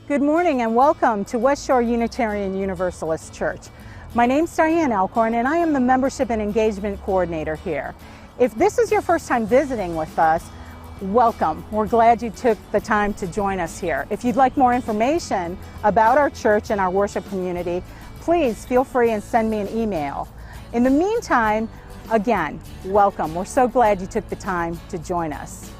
Good morning and welcome to West Shore Unitarian Universalist Church. My name's Diane Alcorn and I am the Membership and Engagement Coordinator here. If this is your first time visiting with us, welcome. We're glad you took the time to join us here. If you'd like more information about our church and our worship community, please feel free and send me an email. In the meantime, again, welcome. We're so glad you took the time to join us.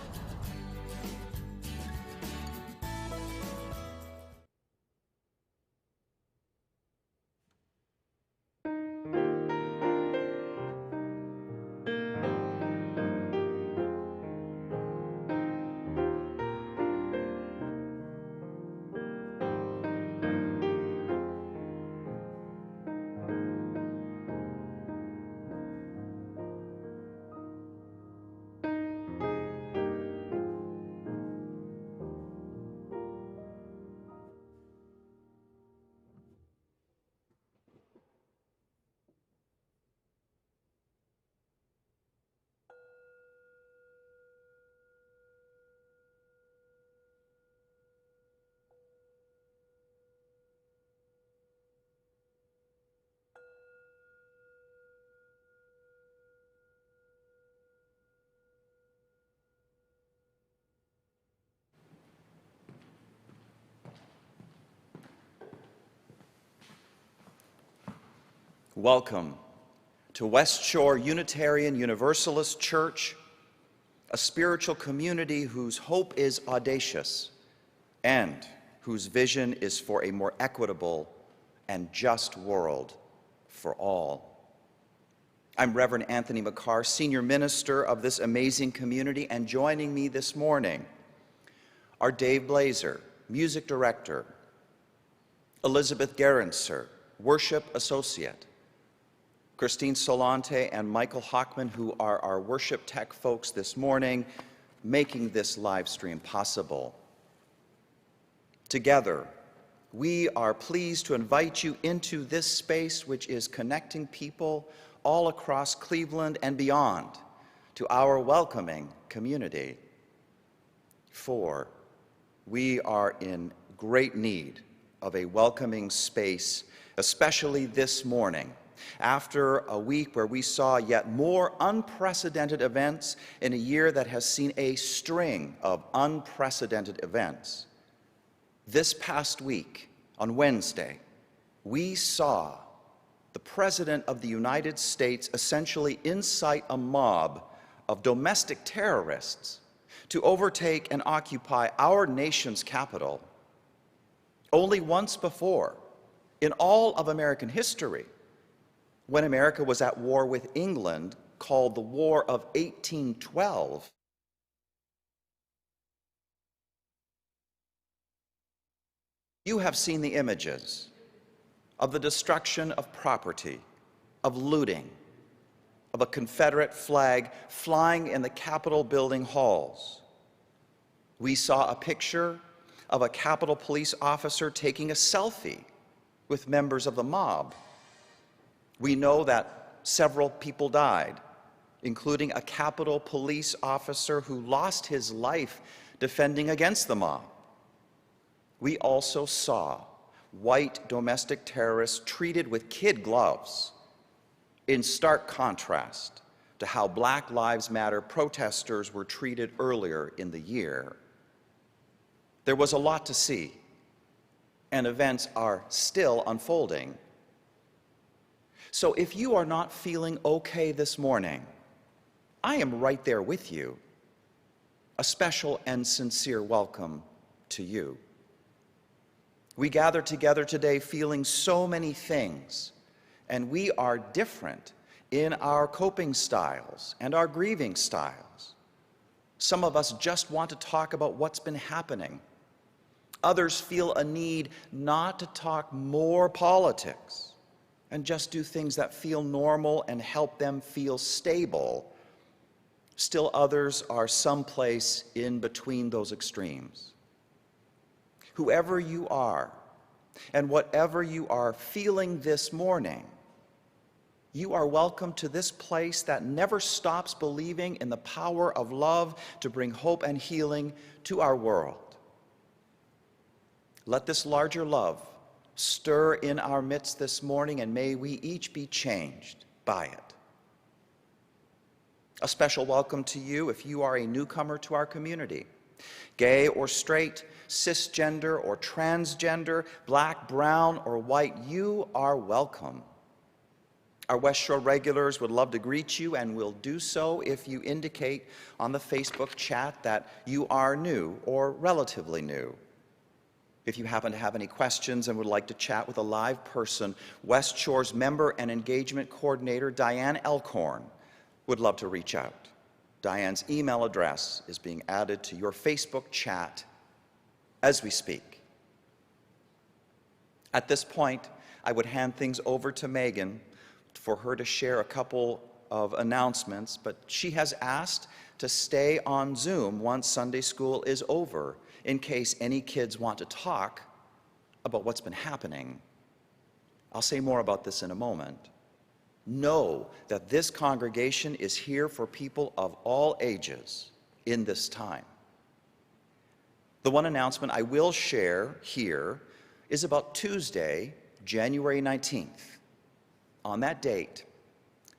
Welcome to West Shore Unitarian Universalist Church, a spiritual community whose hope is audacious and whose vision is for a more equitable and just world for all. I'm Reverend Anthony McCarr, Senior Minister of this amazing community, and joining me this morning are Dave Blazer, Music Director, Elizabeth Gerenser, Worship Associate, Christine Solante and Michael Hockman, who are our worship tech folks this morning, making this live stream possible. Together, we are pleased to invite you into this space which is connecting people all across Cleveland and beyond to our welcoming community. For we are in great need of a welcoming space, especially this morning, after a week where we saw yet more unprecedented events in a year that has seen a string of unprecedented events. This past week, on Wednesday, we saw the President of the United States essentially incite a mob of domestic terrorists to overtake and occupy our nation's capital. Only once before, in all of American history, when America was at war with England, called the War of 1812, you have seen the images of the destruction of property, of looting, of a Confederate flag flying in the Capitol building halls. We saw a picture of a Capitol Police officer taking a selfie with members of the mob. We know that several people died, including a Capitol Police officer who lost his life defending against the mob. We also saw white domestic terrorists treated with kid gloves, in stark contrast to how Black Lives Matter protesters were treated earlier in the year. There was a lot to see, and events are still unfolding. So if you are not feeling okay this morning, I am right there with you. A special and sincere welcome to you. We gather together today feeling so many things, and we are different in our coping styles and our grieving styles. Some of us just want to talk about what's been happening. Others feel a need not to talk more politics and just do things that feel normal and help them feel stable. Still others are someplace in between those extremes. Whoever you are, and whatever you are feeling this morning, you are welcome to this place that never stops believing in the power of love to bring hope and healing to our world. Let this larger love stir in our midst this morning, and may we each be changed by it. A special welcome to you if you are a newcomer to our community. Gay or straight, cisgender or transgender, black, brown, or white, you are welcome. Our West Shore regulars would love to greet you and will do so if you indicate on the Facebook chat that you are new or relatively new. If you happen to have any questions and would like to chat with a live person, West Shore's Member and Engagement Coordinator, Diane Elkhorn, would love to reach out. Diane's email address is being added to your Facebook chat as we speak. At this point, I would hand things over to Megan for her to share a couple of announcements, but she has asked to stay on Zoom once Sunday school is over in case any kids want to talk about what's been happening. I'll say more about this in a moment. Know that this congregation is here for people of all ages in this time. The one announcement I will share here is about Tuesday, January 19th. On that date,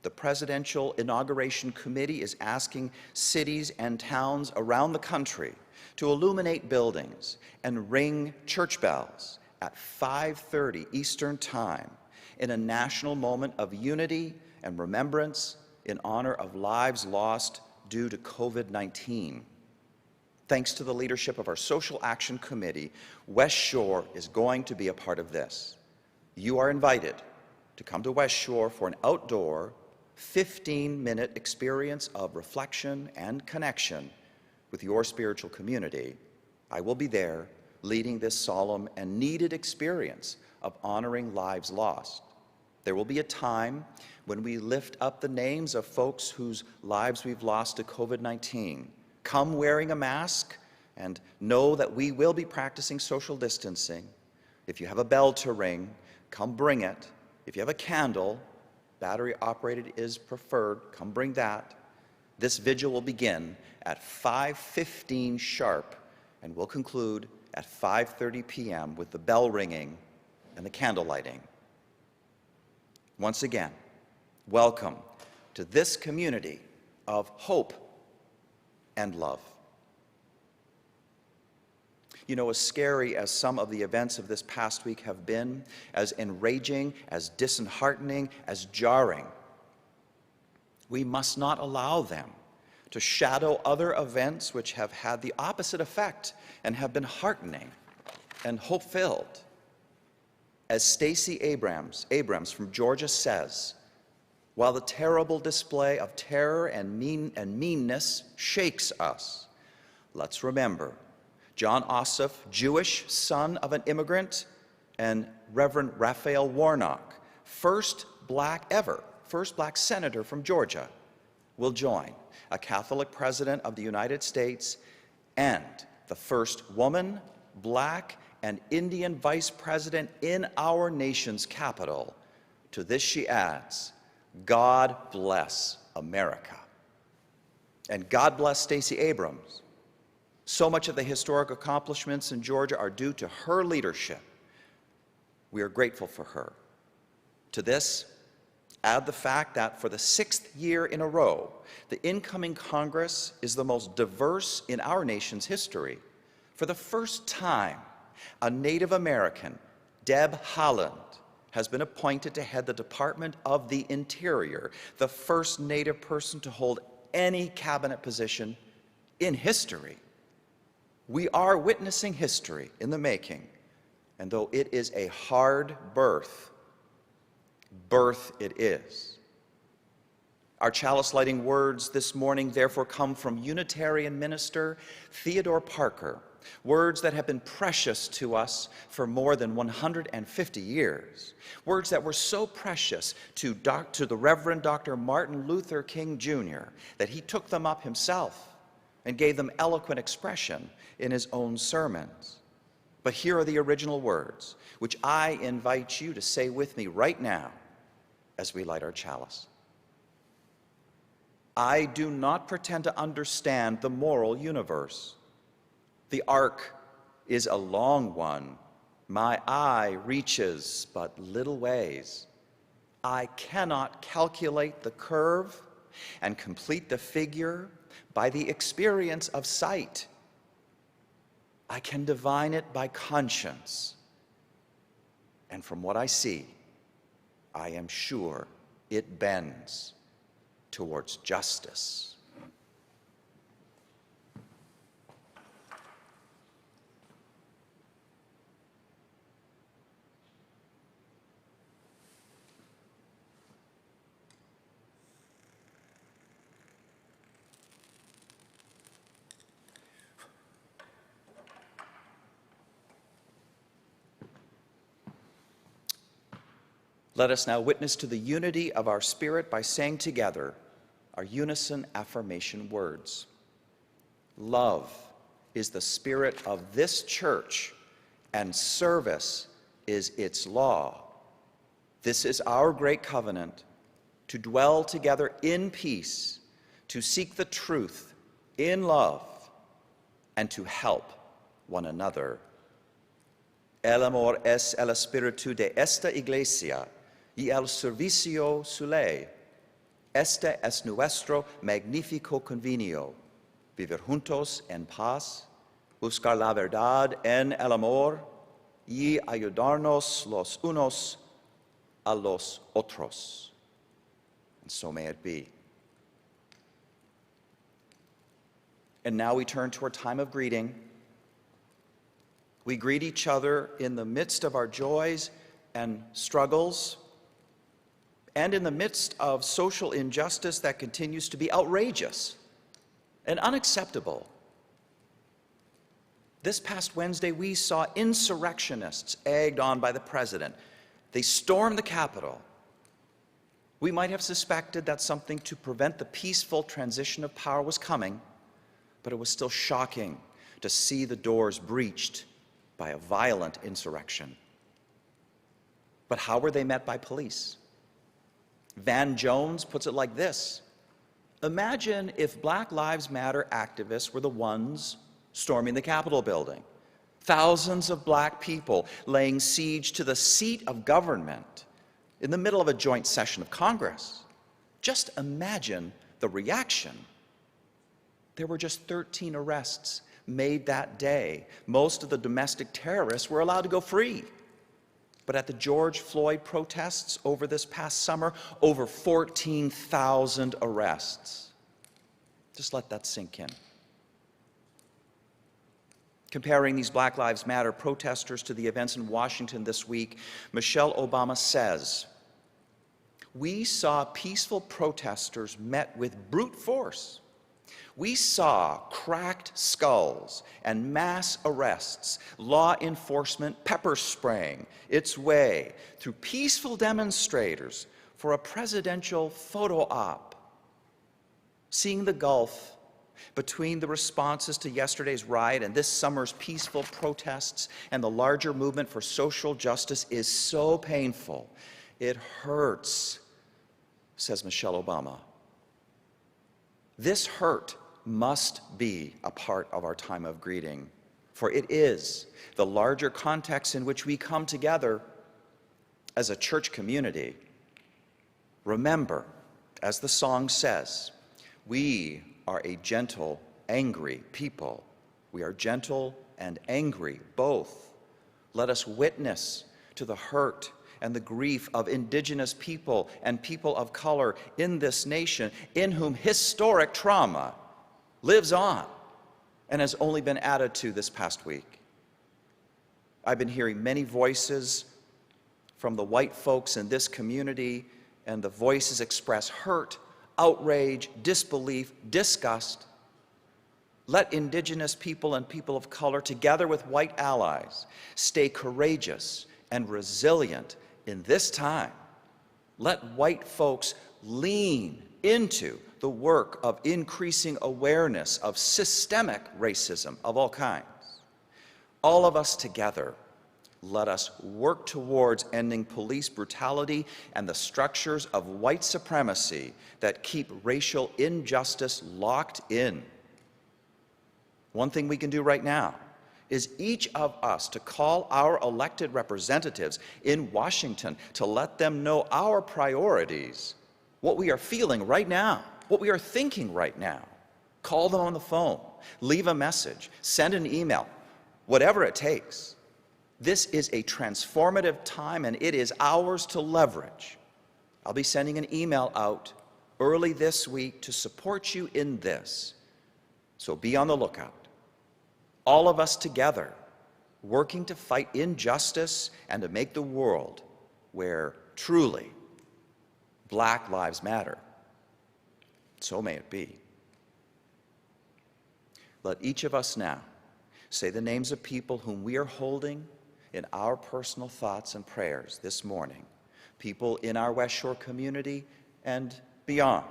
the Presidential Inauguration Committee is asking cities and towns around the country to illuminate buildings and ring church bells at 5:30 Eastern Time in a national moment of unity and remembrance in honor of lives lost due to COVID-19. Thanks to the leadership of our Social Action Committee, West Shore is going to be a part of this. You are invited to come to West Shore for an outdoor 15-minute experience of reflection and connection with your spiritual community. I will be there leading this solemn and needed experience of honoring lives lost. There will be a time when we lift up the names of folks whose lives we've lost to COVID-19. Come wearing a mask and know that we will be practicing social distancing. If you have a bell to ring, come bring it. If you have a candle, battery operated is preferred, come bring that. This vigil will begin at 5:15 sharp and will conclude at 5:30 p.m. with the bell ringing and the candle lighting. Once again, welcome to this community of hope and love. You know, as scary as some of the events of this past week have been, as enraging, as disheartening, as jarring, we must not allow them to shadow other events which have had the opposite effect and have been heartening and hope-filled. As Stacey Abrams from Georgia says, while the terrible display of terror and meanness shakes us, let's remember John Ossoff, Jewish son of an immigrant, and Reverend Raphael Warnock, first black senator from Georgia, will join a Catholic president of the United States and the first woman, black, and Indian vice president in our nation's capital. To this she adds, God bless America. And God bless Stacey Abrams. So much of the historic accomplishments in Georgia are due to her leadership. We are grateful for her. To this, add the fact that for the 6th year in a row, the incoming Congress is the most diverse in our nation's history. For the first time, a Native American, Deb Haaland, has been appointed to head the Department of the Interior, the first Native person to hold any cabinet position in history. We are witnessing history in the making, and though it is a hard birth it is. Our chalice lighting words this morning therefore come from Unitarian minister Theodore Parker, words that have been precious to us for more than 150 years, words that were so precious to the Reverend Dr. Martin Luther King Jr. that he took them up himself and gave them eloquent expression in his own sermons. But here are the original words, which I invite you to say with me right now as we light our chalice. I do not pretend to understand the moral universe. The arc is a long one, My eye reaches but little ways. I cannot calculate the curve and complete the figure by the experience of sight. I can divine it by conscience. And from what I see, I am sure it bends towards justice. Let us now witness to the unity of our spirit by saying together our unison affirmation words. Love is the spirit of this church, and service is its law. This is our great covenant, to dwell together in peace, to seek the truth in love, and to help one another. El amor es el espíritu de esta iglesia, y el servicio suele. Este es nuestro magnífico convenio. Vivir juntos en paz, buscar la verdad en el amor y ayudarnos los unos a los otros. And so may it be. And now we turn to our time of greeting. We greet each other in the midst of our joys and struggles, and in the midst of social injustice that continues to be outrageous and unacceptable. This past Wednesday, we saw insurrectionists egged on by the president. They stormed the Capitol. We might have suspected that something to prevent the peaceful transition of power was coming, but it was still shocking to see the doors breached by a violent insurrection. But how were they met by police? Van Jones puts it like this: imagine if Black Lives Matter activists were the ones storming the Capitol building. Thousands of black people laying siege to the seat of government in the middle of a joint session of Congress. Just imagine the reaction. There were just 13 arrests made that day. Most of the domestic terrorists were allowed to go free. But at the George Floyd protests over this past summer, over 14,000 arrests. Just let that sink in. Comparing these Black Lives Matter protesters to the events in Washington this week, Michelle Obama says, "We saw peaceful protesters met with brute force. We saw cracked skulls and mass arrests, law enforcement pepper spraying its way through peaceful demonstrators for a presidential photo op. Seeing the gulf between the responses to yesterday's riot and this summer's peaceful protests and the larger movement for social justice is so painful. It hurts," says Michelle Obama. This hurt must be a part of our time of greeting, for it is the larger context in which we come together as a church community. Remember, as the song says, we are a gentle, angry people. We are gentle and angry, both. Let us witness to the hurt and the grief of indigenous people and people of color in this nation, in whom historic trauma lives on and has only been added to this past week. I've been hearing many voices from the white folks in this community, and the voices express hurt, outrage, disbelief, disgust. Let indigenous people and people of color, together with white allies, stay courageous and resilient in this time. Let white folks lean into the work of increasing awareness of systemic racism of all kinds. All of us together, let us work towards ending police brutality and the structures of white supremacy that keep racial injustice locked in. One thing we can do right now is each of us to call our elected representatives in Washington to let them know our priorities, what we are feeling right now, what we are thinking right now. Call them on the phone, leave a message, send an email, whatever it takes. This is a transformative time, and it is ours to leverage. I'll be sending an email out early this week to support you in this, so be on the lookout. All of us together, working to fight injustice and to make the world where truly Black lives matter. So may it be. Let each of us now say the names of people whom we are holding in our personal thoughts and prayers this morning, people in our West Shore community and beyond,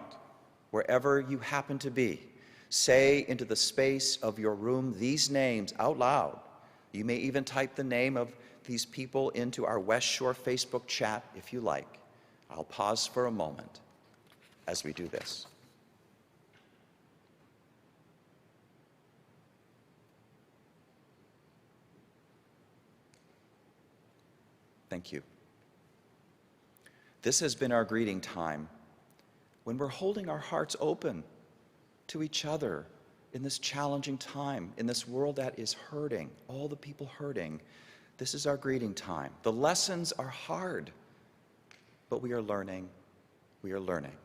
wherever you happen to be. Say into the space of your room these names out loud. You may even type the name of these people into our West Shore Facebook chat if you like. I'll pause for a moment as we do this. Thank you. This has been our greeting time when we're holding our hearts open to each other in this challenging time, in this world that is hurting, all the people hurting. This is our greeting time. The lessons are hard, but we are learning. We are learning.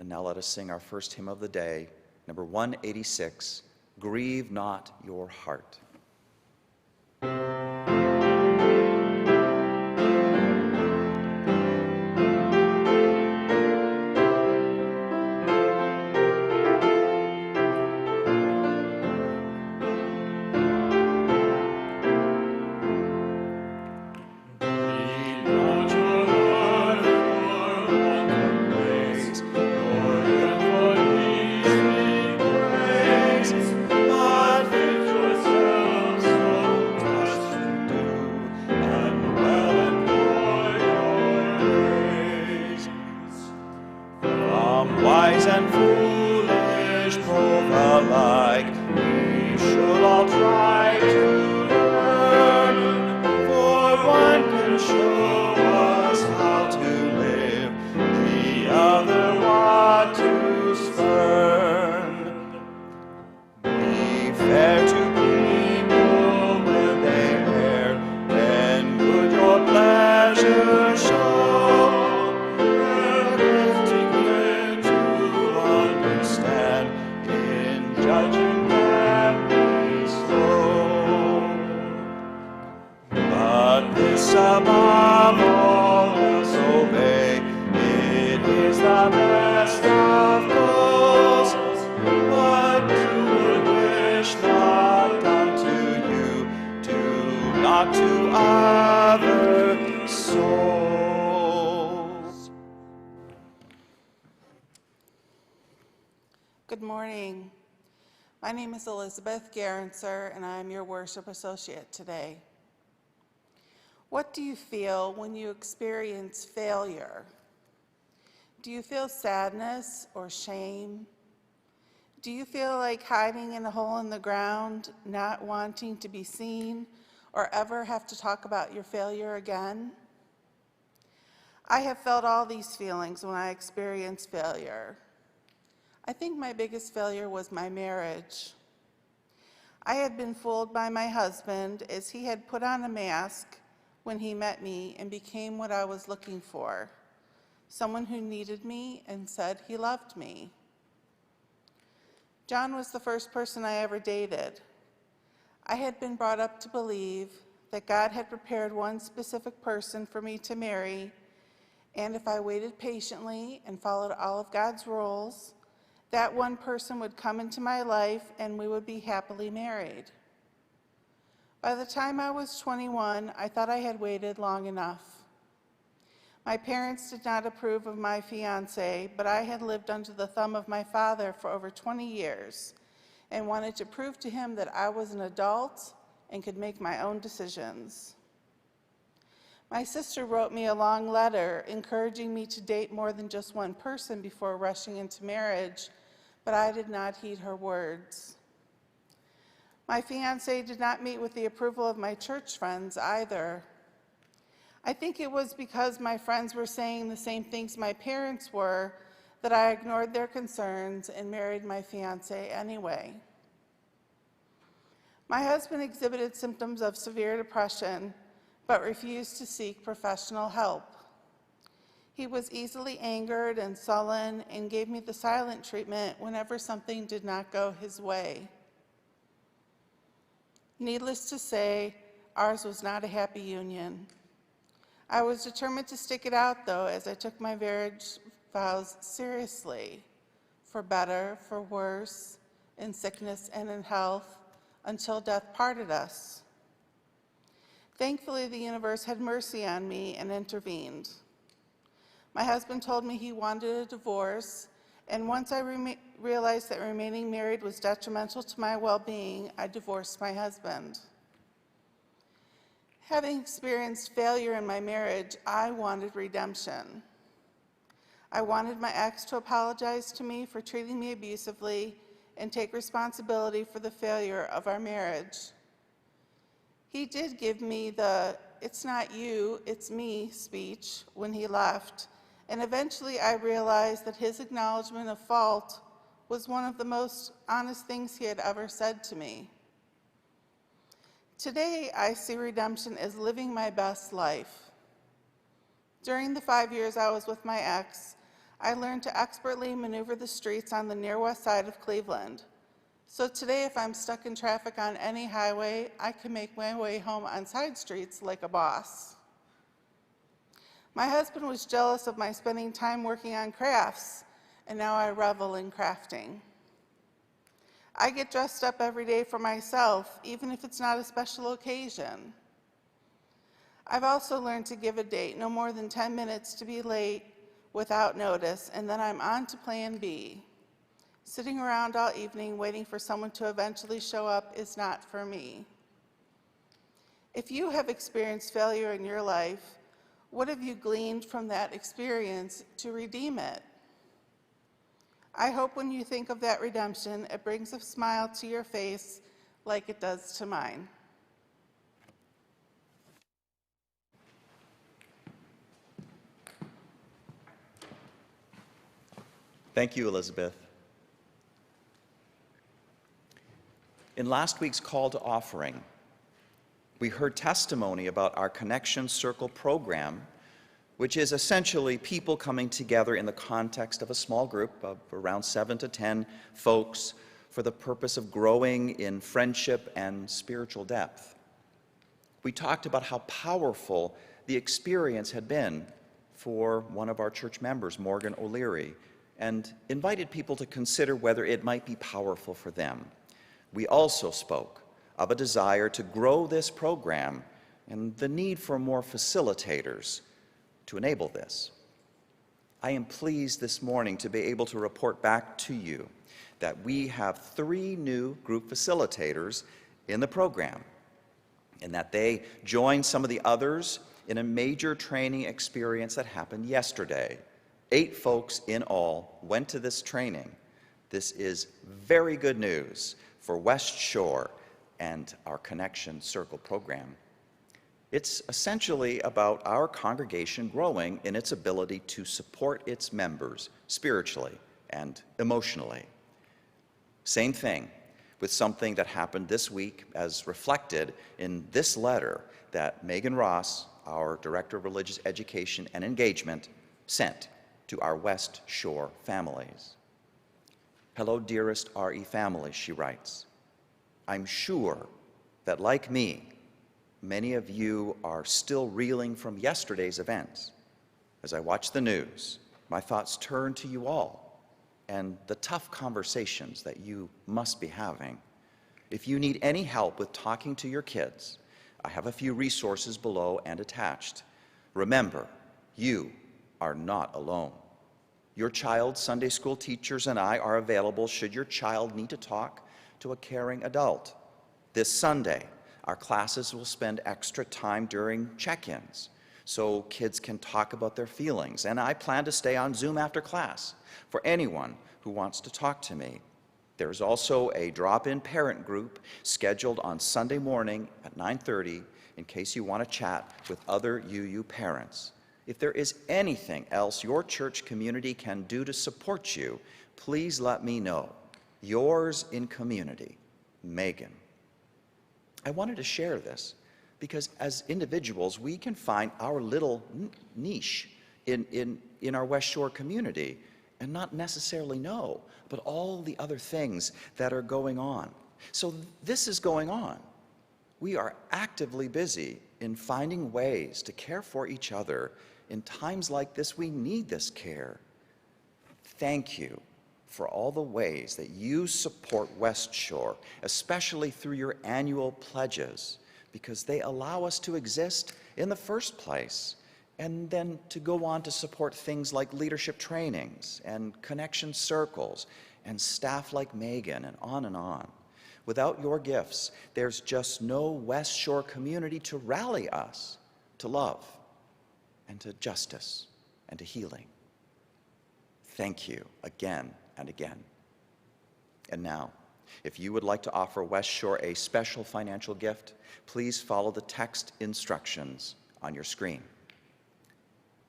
And now let us sing our first hymn of the day, number 186, Grieve Not Your Heart. Wise and foolish both alike, we should all try to learn, for one can show us how to live, the other what to spurn. Be fair to people when they err, then good your pleasure show. Judging them be slow, but this above all else obey. It is the best of goals. What you would wish not done to you, do not to other souls. Good morning. My name is Elizabeth Garenser, and I'm your worship associate today. What do you feel when you experience failure? Do you feel sadness or shame? Do you feel like hiding in a hole in the ground, not wanting to be seen or ever have to talk about your failure again? I have felt all these feelings when I experience failure. I think my biggest failure was my marriage. I had been fooled by my husband as he had put on a mask when he met me and became what I was looking for, someone who needed me and said he loved me. John was the first person I ever dated. I had been brought up to believe that God had prepared one specific person for me to marry, and if I waited patiently and followed all of God's rules, that one person would come into my life and we would be happily married. By the time I was 21, I thought I had waited long enough. My parents did not approve of my fiancé, but I had lived under the thumb of my father for over 20 years and wanted to prove to him that I was an adult and could make my own decisions. My sister wrote me a long letter encouraging me to date more than just one person before rushing into marriage, but I did not heed her words. My fiance did not meet with the approval of my church friends either. I think it was because my friends were saying the same things my parents were that I ignored their concerns and married my fiance anyway. My husband exhibited symptoms of severe depression, but refused to seek professional help. He was easily angered and sullen and gave me the silent treatment whenever something did not go his way. Needless to say, ours was not a happy union. I was determined to stick it out, though, as I took my marriage vows seriously, for better, for worse, in sickness and in health, until death parted us. Thankfully, the universe had mercy on me and intervened. My husband told me he wanted a divorce, and once I realized that remaining married was detrimental to my well-being, I divorced my husband. Having experienced failure in my marriage, I wanted redemption. I wanted my ex to apologize to me for treating me abusively and take responsibility for the failure of our marriage. He did give me the "it's not you, it's me" speech when he left, and eventually I realized that his acknowledgement of fault was one of the most honest things he had ever said to me. Today, I see redemption as living my best life. During the 5 years I was with my ex, I learned to expertly maneuver the streets on the near west side of Cleveland. So today, if I'm stuck in traffic on any highway, I can make my way home on side streets like a boss. My husband was jealous of my spending time working on crafts, and now I revel in crafting. I get dressed up every day for myself, even if it's not a special occasion. I've also learned to give a date no more than 10 minutes to be late without notice, and then I'm on to plan B. Sitting around all evening waiting for someone to eventually show up is not for me. If you have experienced failure in your life, what have you gleaned from that experience to redeem it? I hope when you think of that redemption, it brings a smile to your face like it does to mine. Thank you, Elizabeth. In last week's call to offering, we heard testimony about our Connection Circle program, which is essentially people coming together in the context of a small group of around 7 to 10 folks for the purpose of growing in friendship and spiritual depth. We talked about how powerful the experience had been for one of our church members, Morgan O'Leary, and invited people to consider whether it might be powerful for them. We also spoke of a desire to grow this program and the need for more facilitators to enable this. I am pleased this morning to be able to report back to you that we have 3 new group facilitators in the program, and that they joined some of the others in a major training experience that happened yesterday. 8 folks in all went to this training. This is very good news for West Shore and our Connection Circle program. It's essentially about our congregation growing in its ability to support its members spiritually and emotionally. Same thing with something that happened this week as reflected in this letter that Megan Ross, our Director of Religious Education and Engagement, sent to our West Shore families. Hello, dearest RE family, she writes. I'm sure that, like me, many of you are still reeling from yesterday's events. As I watch the news, my thoughts turn to you all and the tough conversations that you must be having. If you need any help with talking to your kids, I have a few resources below and attached. Remember, you are not alone. Your child's Sunday school teachers and I are available should your child need to talk to a caring adult. This Sunday, our classes will spend extra time during check-ins so kids can talk about their feelings, and I plan to stay on Zoom after class for anyone who wants to talk to me. There's also a drop-in parent group scheduled on Sunday morning at 9:30 in case you want to chat with other UU parents. If there is anything else your church community can do to support you, please let me know. Yours in community, Megan. I wanted to share this because as individuals, we can find our little niche in our West Shore community and not necessarily know about all the other things that are going on. So this is going on. We are actively busy in finding ways to care for each other. In times like this, we need this care. Thank you for all the ways that you support West Shore, especially through your annual pledges, because they allow us to exist in the first place, and then to go on to support things like leadership trainings and connection circles and staff like Megan and on and on. Without your gifts, there's just no West Shore community to rally us to love and to justice and to healing. Thank you again and again. And now, if you would like to offer West Shore a special financial gift, please follow the text instructions on your screen.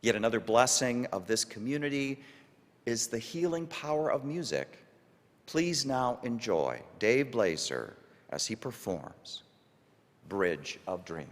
Yet another blessing of this community is the healing power of music. Please now enjoy Dave Blazer as he performs Bridge of Dreams.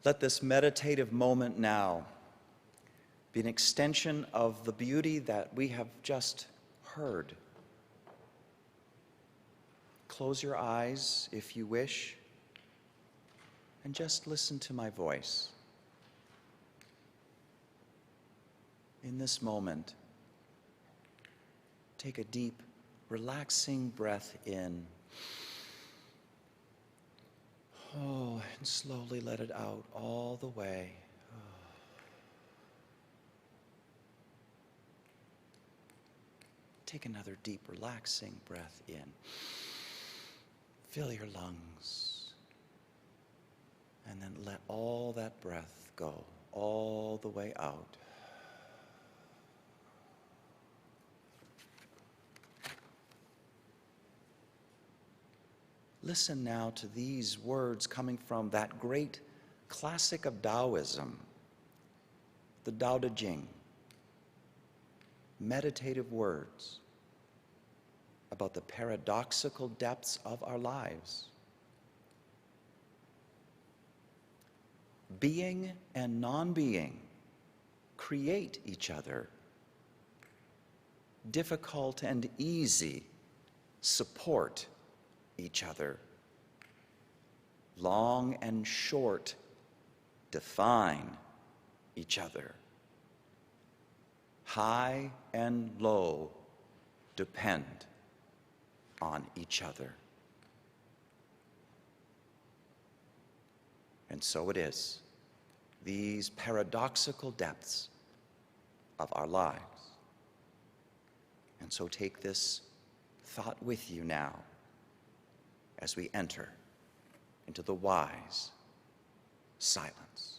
Let this meditative moment now be an extension of the beauty that we have just heard. Close your eyes if you wish, and just listen to my voice. In this moment, take a deep, relaxing breath in. Oh, and slowly let it out all the way. Take another deep, relaxing breath in. Fill your lungs. And then let all that breath go all the way out. Listen now to these words coming from that great classic of Taoism, the Tao Te Ching. Meditative words about the paradoxical depths of our lives. Being and non-being create each other. Difficult and easy support each other. Long and short define each other. High and low depend on each other. And so it is, these paradoxical depths of our lives. And so take this thought with you now as we enter into the wise silence.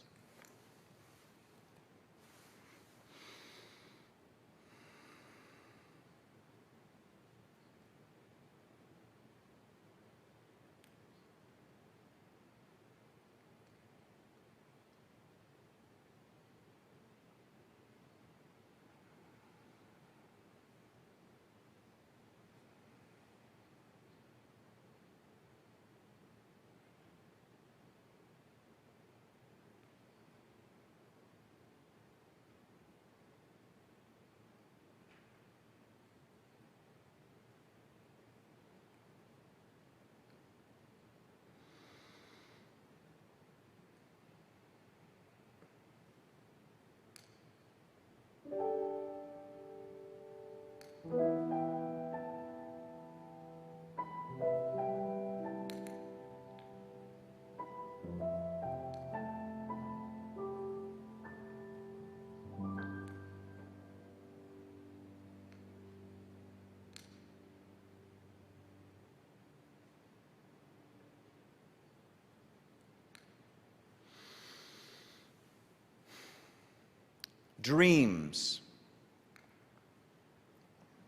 Dreams.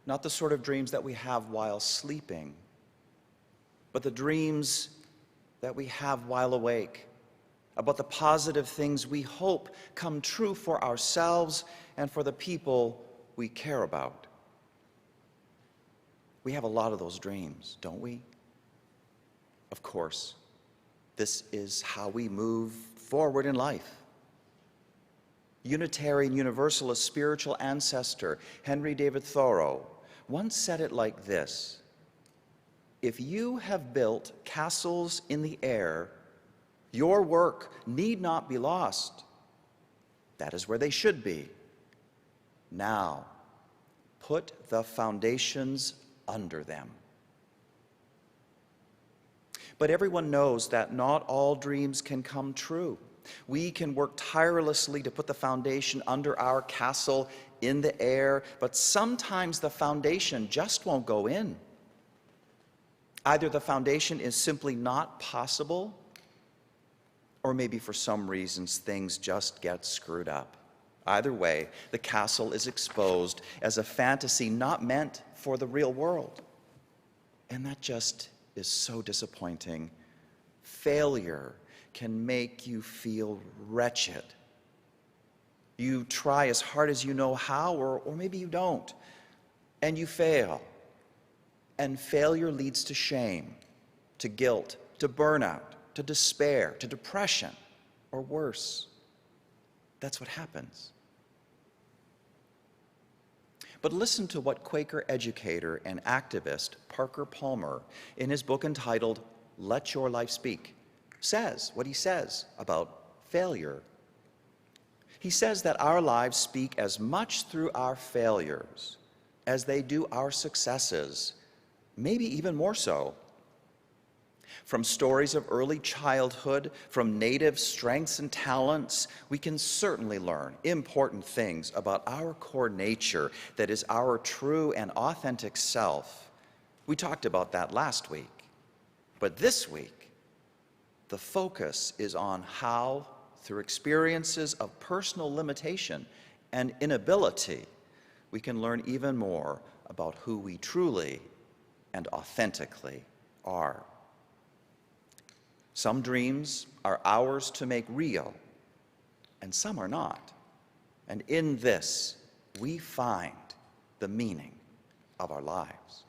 Not the sort of dreams that we have while sleeping, but the dreams that we have while awake, about the positive things we hope come true for ourselves and for the people we care about. We have a lot of those dreams, don't we? Of course, this is how we move forward in life. Unitarian Universalist spiritual ancestor Henry David Thoreau once said it like this: if you have built castles in the air, your work need not be lost. That is where they should be. Now, put the foundations under them. But everyone knows that not all dreams can come true. We can work tirelessly to put the foundation under our castle in the air, but sometimes the foundation just won't go in. Either the foundation is simply not possible, or maybe for some reasons things just get screwed up. Either way, the castle is exposed as a fantasy not meant for the real world. And that just is so disappointing. Failure can make you feel wretched. You try as hard as you know how, or maybe you don't, and you fail. And failure leads to shame, to guilt, to burnout, to despair, to depression, or worse. That's what happens. But listen to what Quaker educator and activist Parker Palmer, in his book entitled Let Your Life Speak, says, what he says about failure. He says that our lives speak as much through our failures as they do our successes, maybe even more so. From stories of early childhood, from native strengths and talents, we can certainly learn important things about our core nature that is our true and authentic self. We talked about that last week. But this week, the focus is on how, through experiences of personal limitation and inability, we can learn even more about who we truly and authentically are. Some dreams are ours to make real, and some are not. And in this, we find the meaning of our lives.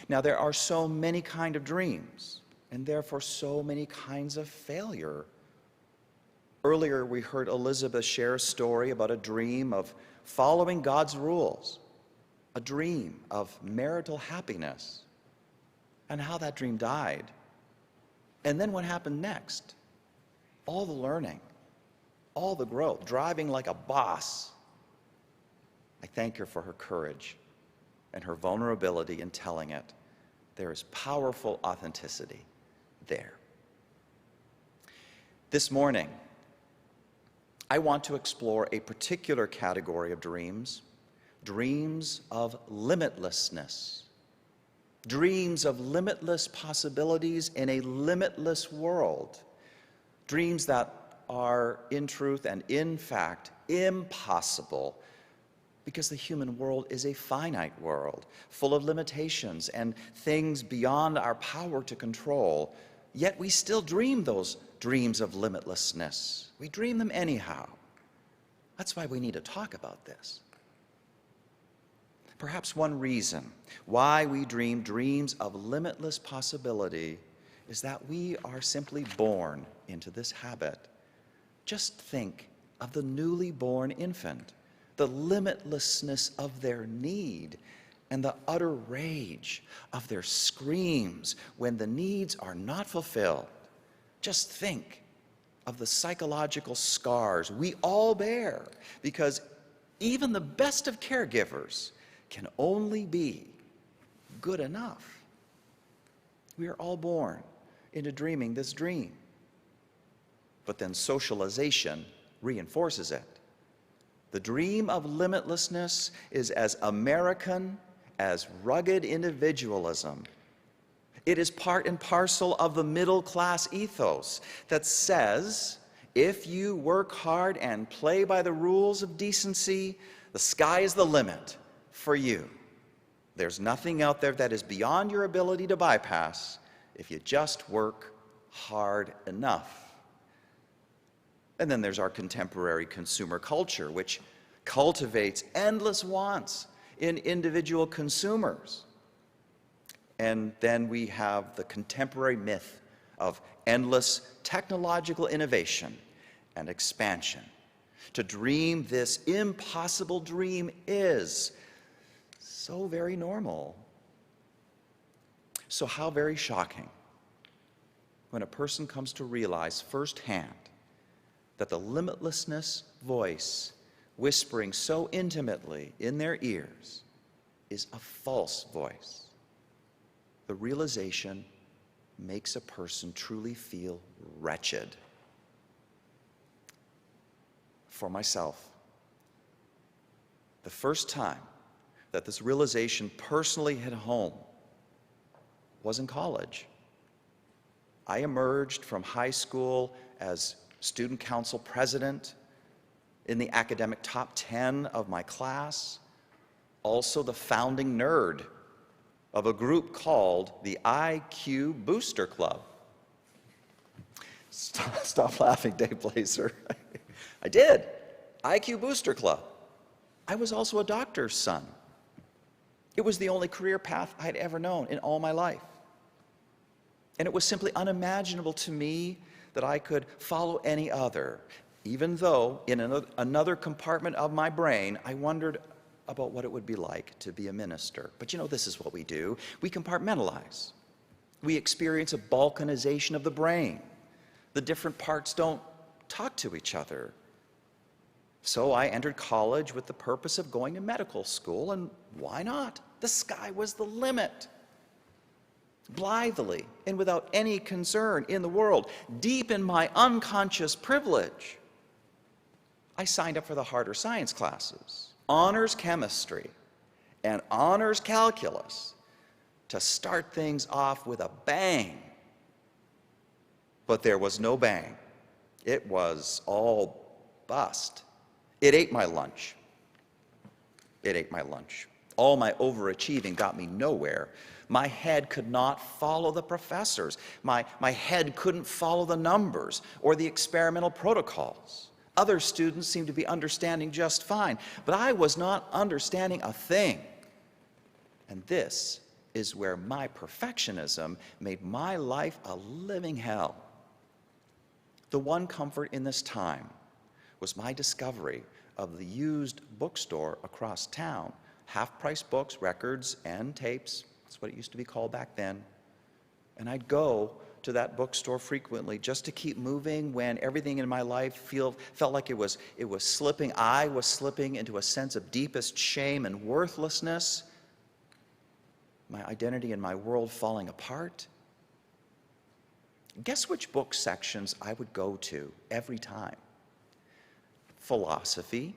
Now, there are so many kinds of dreams, and therefore so many kinds of failure. Earlier, we heard Elizabeth share a story about a dream of following God's rules, a dream of marital happiness, and how that dream died. And then what happened next? All the learning, all the growth, driving like a boss. I thank her for her courage and her vulnerability in telling it. There is powerful authenticity there. This morning, I want to explore a particular category of dreams, dreams of limitlessness. Dreams of limitless possibilities in a limitless world. Dreams that are, in truth and in fact, impossible, because the human world is a finite world, full of limitations and things beyond our power to control. Yet we still dream those dreams of limitlessness. We dream them anyhow. That's why we need to talk about this. Perhaps one reason why we dream dreams of limitless possibility is that we are simply born into this habit. Just think of the newly born infant, the limitlessness of their need, and the utter rage of their screams when the needs are not fulfilled. Just think of the psychological scars we all bear, because even the best of caregivers can only be good enough. We are all born into dreaming this dream. But then socialization reinforces it. The dream of limitlessness is as American as rugged individualism. It is part and parcel of the middle-class ethos that says, if you work hard and play by the rules of decency, the sky is the limit for you. There's nothing out there that is beyond your ability to bypass if you just work hard enough. And then there's our contemporary consumer culture, which cultivates endless wants in individual consumers. And then we have the contemporary myth of endless technological innovation and expansion. To dream this impossible dream is so very normal. So how very shocking when a person comes to realize firsthand that the limitlessness voice whispering so intimately in their ears is a false voice. The realization makes a person truly feel wretched. For myself, the first time that this realization personally hit home was in college. I emerged from high school as student council president, in the academic top 10 of my class, also the founding nerd of a group called the IQ Booster Club. Stop laughing, Dave Blazer. I did. IQ Booster Club. I was also a doctor's son. It was the only career path I'd ever known in all my life. And it was simply unimaginable to me that I could follow any other, even though in another compartment of my brain, I wondered, about what it would be like to be a minister. But you know, this is what we do. We compartmentalize. We experience a balkanization of the brain. The different parts don't talk to each other. So I entered college with the purpose of going to medical school, and why not? The sky was the limit. Blithely and without any concern in the world, deep in my unconscious privilege, I signed up for the harder science classes, honors chemistry and honors calculus, to start things off with a bang. But there was no bang. It was all bust. It ate my lunch. It ate my lunch. All my overachieving got me nowhere. My head could not follow the professors. My head couldn't follow the numbers or the experimental protocols. Other students seemed to be understanding just fine, but I was not understanding a thing. And this is where my perfectionism made my life a living hell. The one comfort in this time was my discovery of the used bookstore across town. Half-price books, records, and tapes. That's what it used to be called back then. And I'd go to that bookstore frequently just to keep moving when everything in my life felt like it was slipping. I was slipping into a sense of deepest shame and worthlessness. My identity and my world falling apart. Guess which book sections I would go to every time? Philosophy,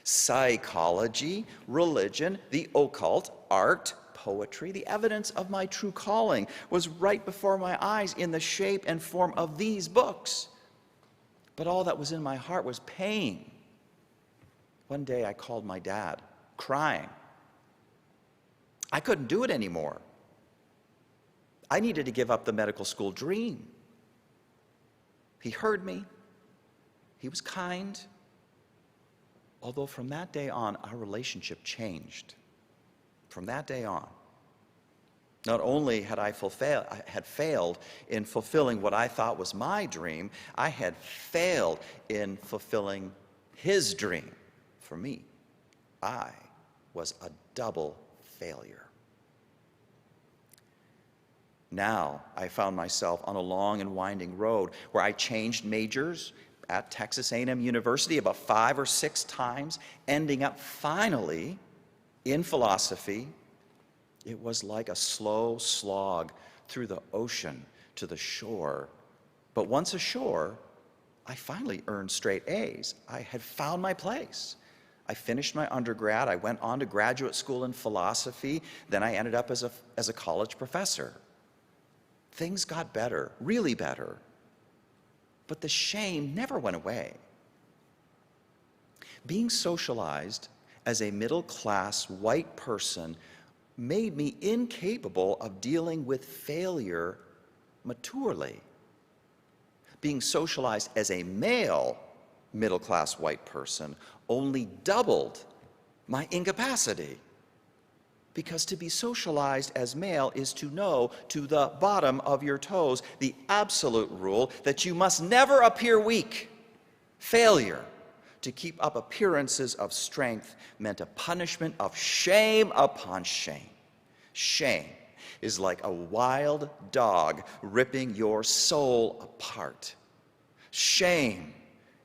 psychology, religion, the occult, art, poetry. The evidence of my true calling was right before my eyes in the shape and form of these books. But all that was in my heart was pain. One day I called my dad, crying. I couldn't do it anymore. I needed to give up the medical school dream. He heard me. He was kind. Although from that day on, our relationship changed. From that day on, not only had I failed in fulfilling what I thought was my dream, I had failed in fulfilling his dream. For me, I was a double failure. Now I found myself on a long and winding road where I changed majors at Texas A&M University about 5 or 6 times, ending up finally in philosophy. It was like a slow slog through the ocean to the shore. But once ashore, I finally earned straight A's. I had found my place. I finished my undergrad. I went on to graduate school in philosophy. Then I ended up as a college professor. Things got better, really better. But the shame never went away. Being socialized as a middle-class white person made me incapable of dealing with failure maturely. Being socialized as a male middle-class white person only doubled my incapacity. Because to be socialized as male is to know to the bottom of your toes the absolute rule that you must never appear weak. Failure to keep up appearances of strength meant a punishment of shame upon shame. Shame is like a wild dog ripping your soul apart. Shame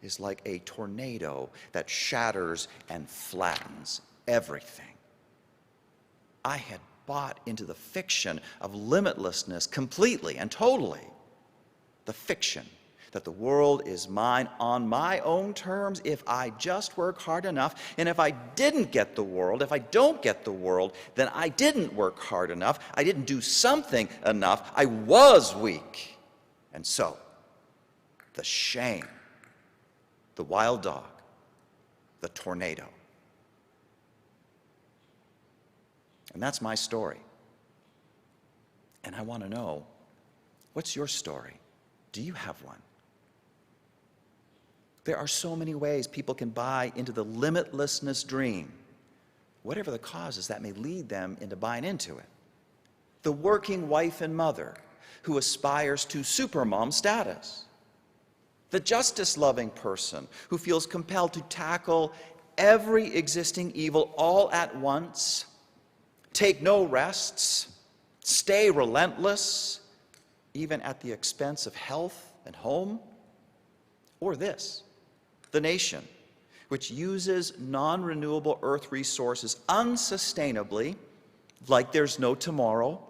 is like a tornado that shatters and flattens everything. I had bought into the fiction of limitlessness completely and totally. The fiction that the world is mine on my own terms if I just work hard enough. And if I didn't get the world, if I don't get the world, then I didn't work hard enough. I didn't do something enough. I was weak. And so, the shame, the wild dog, the tornado. And that's my story. And I want to know, what's your story? Do you have one? There are so many ways people can buy into the limitlessness dream, whatever the causes that may lead them into buying into it. The working wife and mother who aspires to supermom status. The justice-loving person who feels compelled to tackle every existing evil all at once, take no rests, stay relentless, even at the expense of health and home? Or this, the nation, which uses non-renewable earth resources unsustainably, like there's no tomorrow?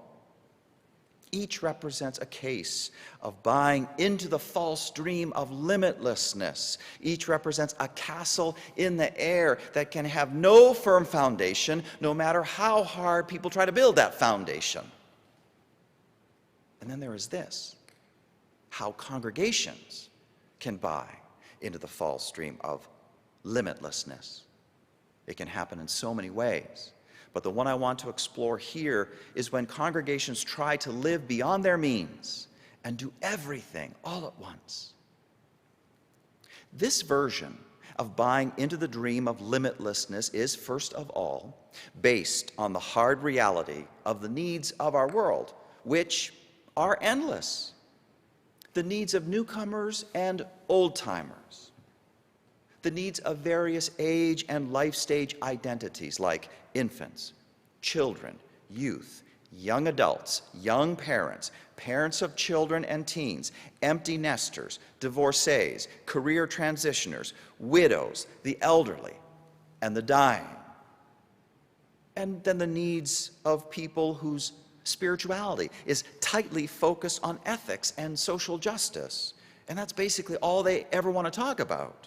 Each represents a case of buying into the false dream of limitlessness. Each represents a castle in the air that can have no firm foundation, no matter how hard people try to build that foundation. And then there is this, how congregations can buy into the false dream of limitlessness. It can happen in so many ways. But the one I want to explore here is when congregations try to live beyond their means and do everything all at once. This version of buying into the dream of limitlessness is, first of all, based on the hard reality of the needs of our world, which are endless. The needs of newcomers and old-timers. The needs of various age and life stage identities like infants, children, youth, young adults, young parents, parents of children and teens, empty nesters, divorcees, career transitioners, widows, the elderly, and the dying. And then the needs of people whose spirituality is tightly focused on ethics and social justice. And that's basically all they ever want to talk about.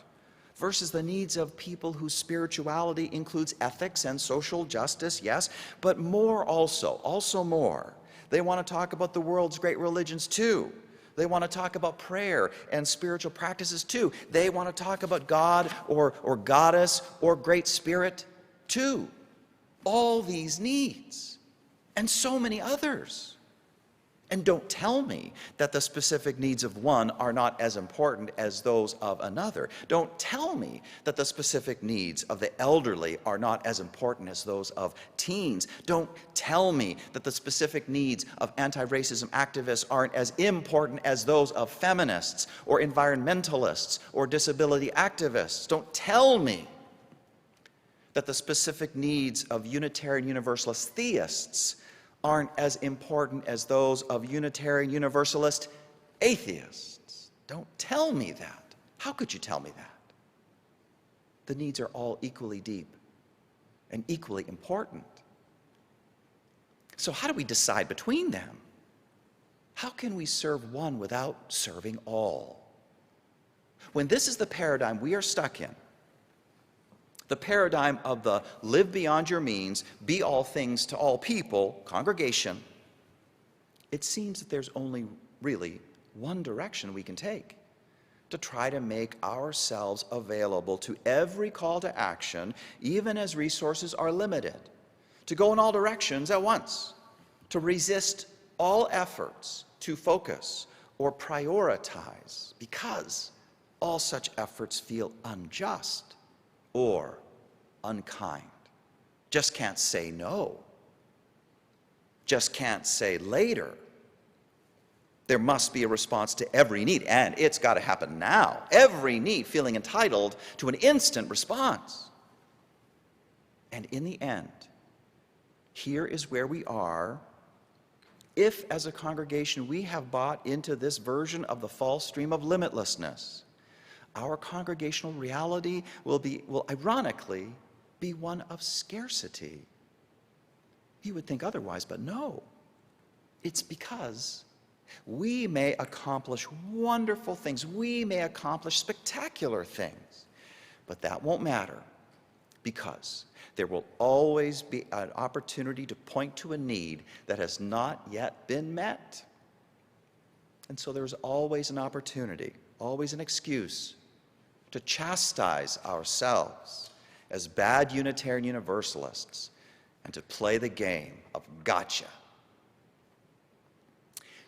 Versus the needs of people whose spirituality includes ethics and social justice, yes, but more also more. They want to talk about the world's great religions too. They want to talk about prayer and spiritual practices too. They want to talk about God or goddess or great spirit too. All these needs and so many others. And don't tell me that the specific needs of one are not as important as those of another. Don't tell me that the specific needs of the elderly are not as important as those of teens. Don't tell me that the specific needs of anti-racism activists aren't as important as those of feminists or environmentalists or disability activists. Don't tell me that the specific needs of Unitarian Universalist theists aren't as important as those of Unitarian Universalist atheists. Don't tell me that. How could you tell me that? The needs are all equally deep and equally important. So how do we decide between them? How can we serve one without serving all? When this is the paradigm we are stuck in, the paradigm of the live beyond your means, be all things to all people, congregation, it seems that there's only really one direction we can take: to try to make ourselves available to every call to action, even as resources are limited, to go in all directions at once, to resist all efforts to focus or prioritize, because all such efforts feel unjust or unkind. Just can't say no. Just can't say later. There must be a response to every need, and it's got to happen now. Every need feeling entitled to an instant response. And in the end, here is where we are if, as a congregation, we have bought into this version of the false dream of limitlessness. Our congregational reality will ironically be one of scarcity. You would think otherwise, but no. It's because we may accomplish wonderful things. We may accomplish spectacular things, but that won't matter, because there will always be an opportunity to point to a need that has not yet been met. And so there's always an opportunity, always an excuse to chastise ourselves as bad Unitarian Universalists and to play the game of gotcha.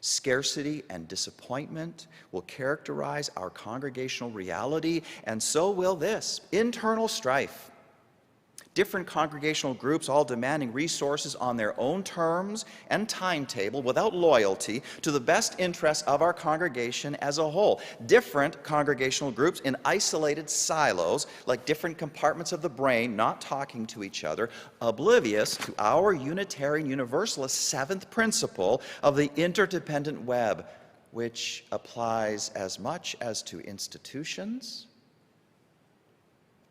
Scarcity and disappointment will characterize our congregational reality, and so will this internal strife. Different congregational groups all demanding resources on their own terms and timetable without loyalty to the best interests of our congregation as a whole. Different congregational groups in isolated silos, like different compartments of the brain, not talking to each other, oblivious to our Unitarian Universalist seventh principle of the interdependent web, which applies as much as to institutions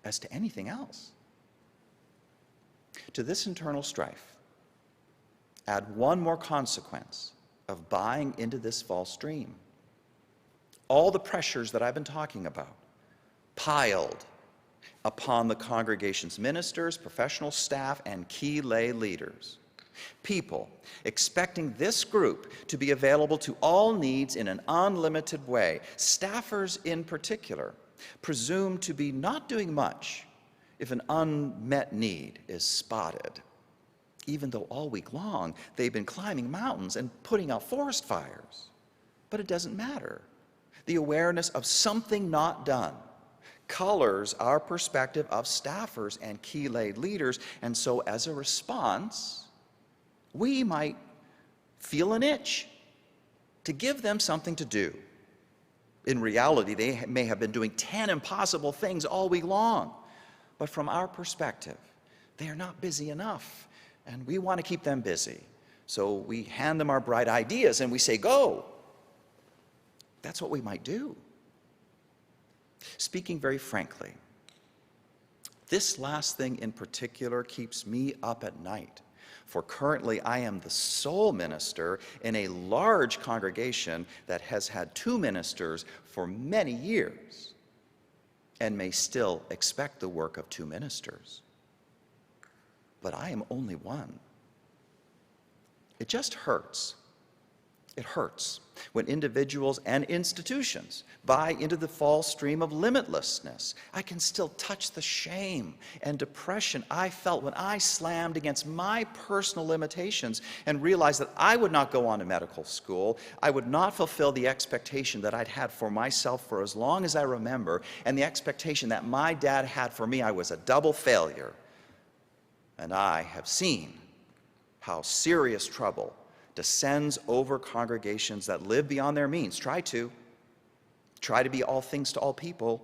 as to anything else. To this internal strife, add one more consequence of buying into this false dream. All the pressures that I've been talking about piled upon the congregation's ministers, professional staff, and key lay leaders. People expecting this group to be available to all needs in an unlimited way. Staffers in particular, presumed to be not doing much if an unmet need is spotted, even though all week long they've been climbing mountains and putting out forest fires. But it doesn't matter. The awareness of something not done colors our perspective of staffers and key lay leaders, and so as a response, we might feel an itch to give them something to do. In reality, they may have been doing 10 impossible things all week long. But from our perspective, they are not busy enough, and we want to keep them busy. So we hand them our bright ideas and we say, go. That's what we might do. Speaking very frankly, this last thing in particular keeps me up at night. For currently I am the sole minister in a large congregation that has had 2 ministers for many years, and may still expect the work of 2 ministers. But I am only one. It just hurts. It hurts when individuals and institutions buy into the false stream of limitlessness. I can still touch the shame and depression I felt when I slammed against my personal limitations and realized that I would not go on to medical school. I would not fulfill the expectation that I'd had for myself for as long as I remember, and the expectation that my dad had for me. I was a double failure. And I have seen how serious trouble descends over congregations that live beyond their means. Try to be all things to all people.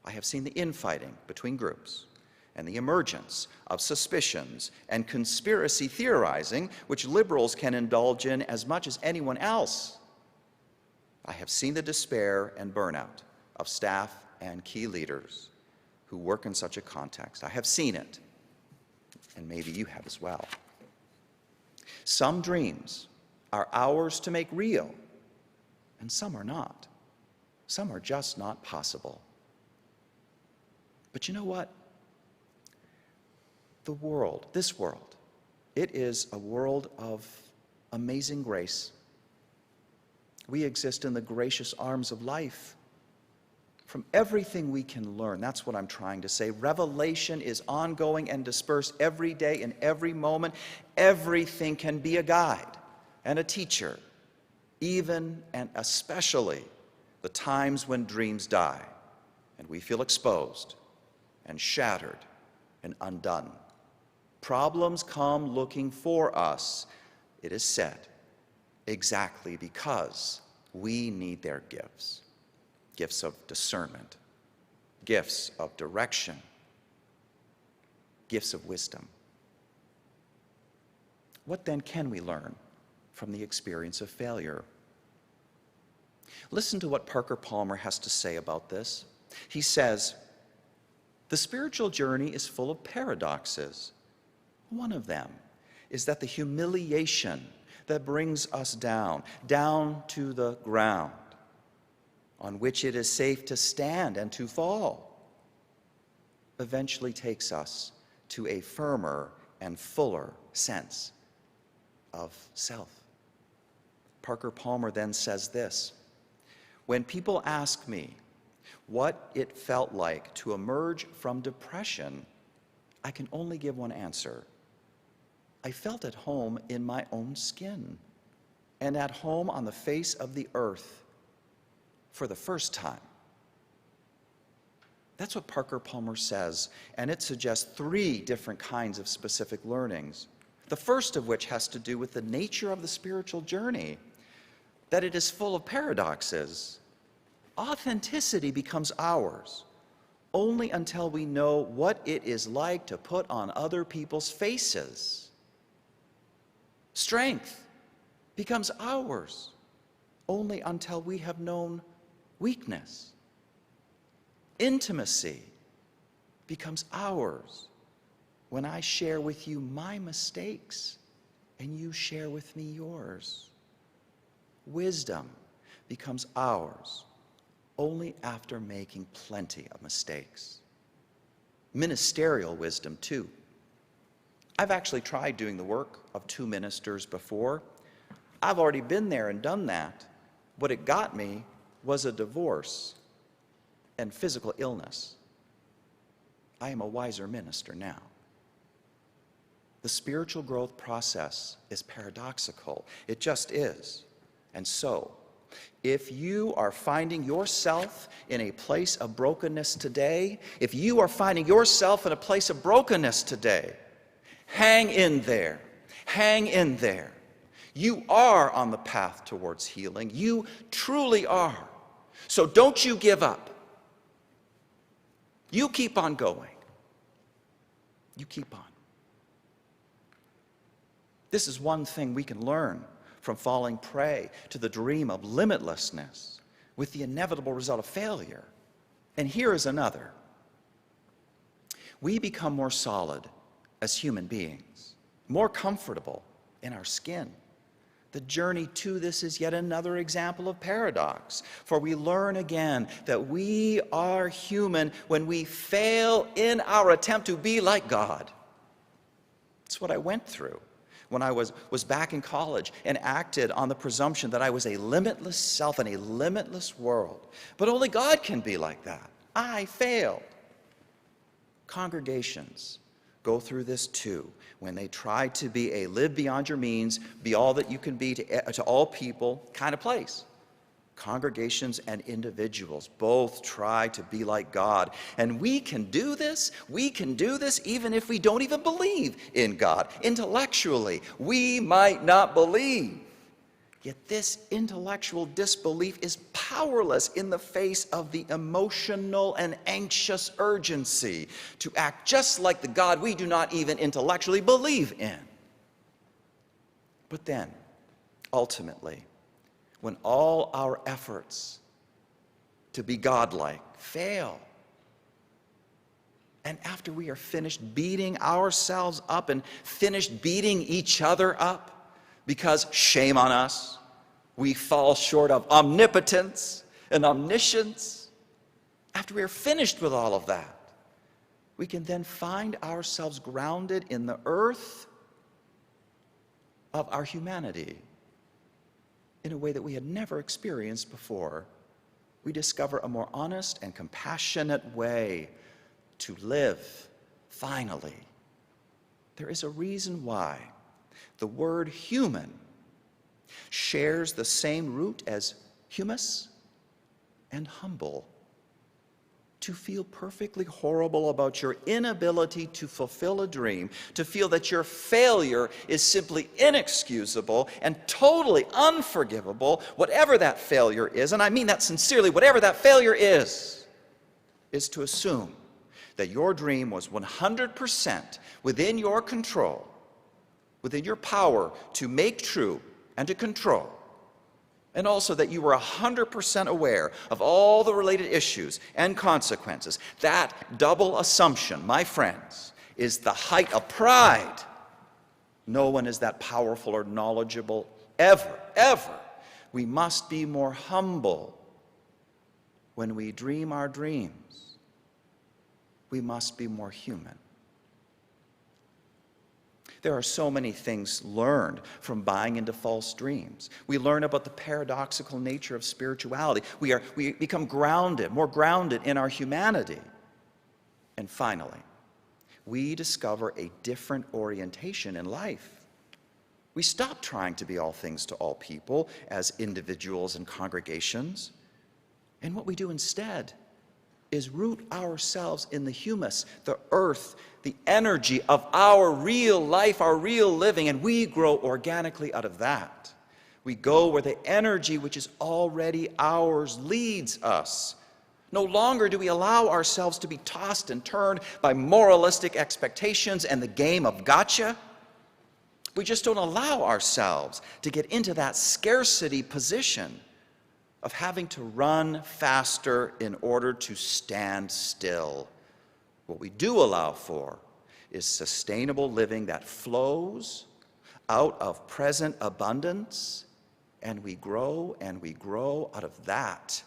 I have seen the infighting between groups and the emergence of suspicions and conspiracy theorizing, which liberals can indulge in as much as anyone else. I have seen the despair and burnout of staff and key leaders who work in such a context. I have seen it, and maybe you have as well. Some dreams are ours to make real, and some are not. Some are just not possible. But you know what? The world, this world, it is a world of amazing grace. We exist in the gracious arms of life. From everything we can learn, that's what I'm trying to say. Revelation is ongoing and dispersed every day in every moment. Everything can be a guide and a teacher, even and especially the times when dreams die and we feel exposed and shattered and undone. Problems come looking for us, it is said, exactly because we need their gifts. Gifts of discernment, gifts of direction, gifts of wisdom. What then can we learn from the experience of failure? Listen to what Parker Palmer has to say about this. He says, the spiritual journey is full of paradoxes. One of them is that the humiliation that brings us down to the ground, on which it is safe to stand and to fall, eventually takes us to a firmer and fuller sense of self. Parker Palmer then says this, when people ask me what it felt like to emerge from depression, I can only give one answer. I felt at home in my own skin and at home on the face of the earth for the first time. That's what Parker Palmer says, and it suggests 3 different kinds of specific learnings. The first of which has to do with the nature of the spiritual journey, that it is full of paradoxes. Authenticity becomes ours only until we know what it is like to put on other people's faces. Strength becomes ours only until we have known weakness. Intimacy becomes ours when I share with you my mistakes and you share with me yours. Wisdom becomes ours only after making plenty of mistakes. Ministerial wisdom, too. I've actually tried doing the work of 2 ministers before. I've already been there and done that. What it got me was a divorce and physical illness. I am a wiser minister now. The spiritual growth process is paradoxical. It just is. And so, if you are finding yourself in a place of brokenness today, if you are finding yourself in a place of brokenness today, hang in there. Hang in there. You are on the path towards healing. You truly are. So don't you give up. You keep on going. You keep on. This is one thing we can learn from falling prey to the dream of limitlessness with the inevitable result of failure. And here is another. We become more solid as human beings, more comfortable in our skin. The journey to this is yet another example of paradox, for we learn again that we are human when we fail in our attempt to be like God. That's what I went through when I was back in college and acted on the presumption that I was a limitless self in a limitless world. But only God can be like that. I failed. Congregations go through this too when they try to be a live beyond your means, be all that you can be to all people kind of place. Congregations and individuals both try to be like God. And we can do this even if we don't even believe in God. Intellectually, we might not believe. Yet this intellectual disbelief is powerless in the face of the emotional and anxious urgency to act just like the God we do not even intellectually believe in. But then, ultimately, when all our efforts to be godlike fail, and after we are finished beating ourselves up and finished beating each other up, because shame on us, we fall short of omnipotence and omniscience. After we are finished with all of that, we can then find ourselves grounded in the earth of our humanity in a way that we had never experienced before. We discover a more honest and compassionate way to live, finally. There is a reason why the word human shares the same root as humus and humble. To feel perfectly horrible about your inability to fulfill a dream, to feel that your failure is simply inexcusable and totally unforgivable, whatever that failure is, and I mean that sincerely, whatever that failure is to assume that your dream was 100% within your control, within your power to make true and to control, and also that you were 100% aware of all the related issues and consequences. That double assumption, my friends, is the height of pride. No one is that powerful or knowledgeable ever, ever. We must be more humble when we dream our dreams. We must be more human. There are so many things learned from buying into false dreams. We learn about the paradoxical nature of spirituality. We become grounded, more grounded in our humanity. And finally, we discover a different orientation in life. We stop trying to be all things to all people as individuals and congregations. And what we do instead is root ourselves in the humus, the earth, the energy of our real life, our real living, and we grow organically out of that. We go where the energy which is already ours leads us. No longer do we allow ourselves to be tossed and turned by moralistic expectations and the game of gotcha. We just don't allow ourselves to get into that scarcity position of having to run faster in order to stand still. What we do allow for is sustainable living that flows out of present abundance, and we grow out of that.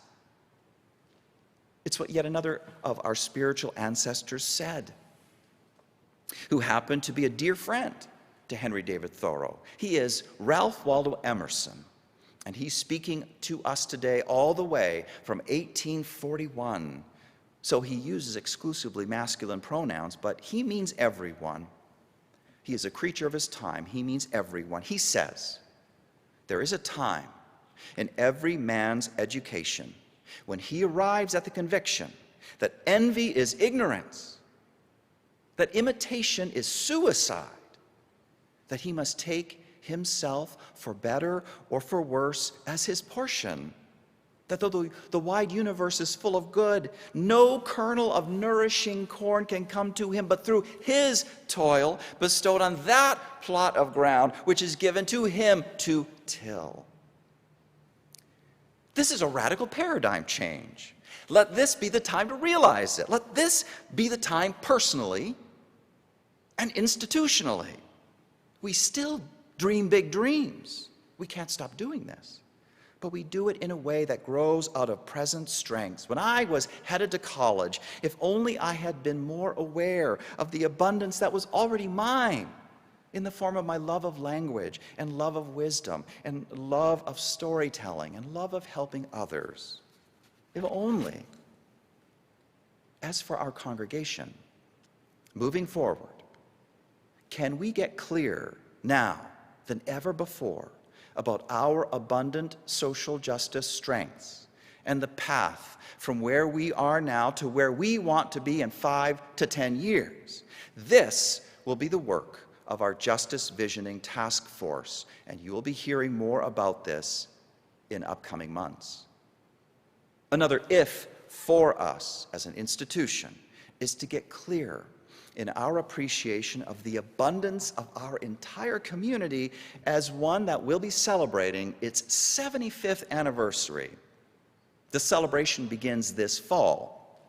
It's what yet another of our spiritual ancestors said, who happened to be a dear friend to Henry David Thoreau. He is Ralph Waldo Emerson. And he's speaking to us today all the way from 1841. So he uses exclusively masculine pronouns, but he means everyone. He is a creature of his time. He means everyone. He says, there is a time in every man's education when he arrives at the conviction that envy is ignorance, that imitation is suicide, that he must take himself, for better or for worse, as his portion. That though the wide universe is full of good, no kernel of nourishing corn can come to him but through his toil bestowed on that plot of ground which is given to him to till. This is a radical paradigm change. Let this be the time to realize it. Let this be the time personally and institutionally. We still dream big dreams. We can't stop doing this. But we do it in a way that grows out of present strengths. When I was headed to college, if only I had been more aware of the abundance that was already mine in the form of my love of language and love of wisdom and love of storytelling and love of helping others. If only. As for our congregation, moving forward, can we get clear now than ever before about our abundant social justice strengths and the path from where we are now to where we want to be in 5 to 10 years. This will be the work of our Justice Visioning Task Force, and you will be hearing more about this in upcoming months. Another if for us as an institution is to get clear in our appreciation of the abundance of our entire community as one that will be celebrating its 75th anniversary. The celebration begins this fall,